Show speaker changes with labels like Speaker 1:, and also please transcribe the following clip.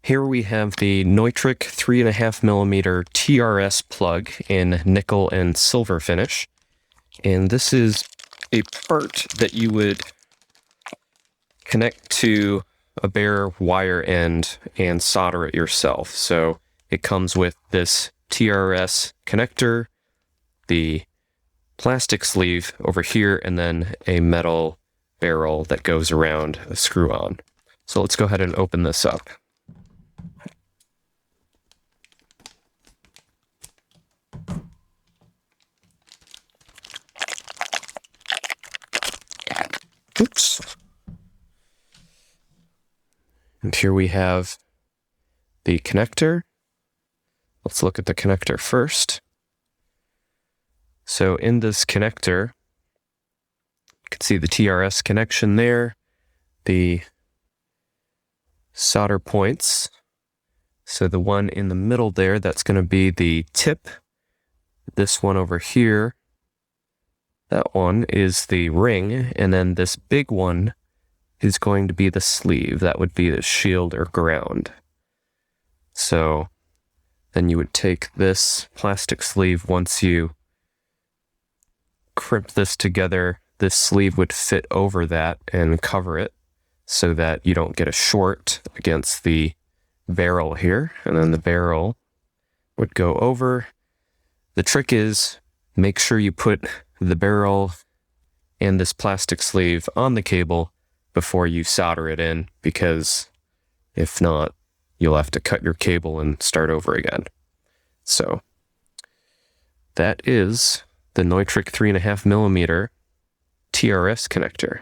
Speaker 1: Here we have the Neutrik 3.5mm TRS plug in nickel and silver finish. And this is a part that you would connect to a bare wire end and solder it yourself. So it comes with this TRS connector, the plastic sleeve over here, and then a metal barrel that goes around a screw-on. So let's go ahead and open this up. Oops. And here we have the connector. Let's look at the connector first. So in this connector, you can see the TRS connection there, the solder points. So the one in the middle there, that's going to be the tip. This one over here, that one is the ring, and then this big one is going to be the sleeve. That would be the shield or ground. So then you would take this plastic sleeve. Once you crimp this together, this sleeve would fit over that and cover it so that you don't get a short against the barrel here. And then the barrel would go over. The trick is make sure you put the barrel and this plastic sleeve on the cable before you solder it in, because if not, you'll have to cut your cable and start over again. So that is the Neutrik 3.5mm TRS connector.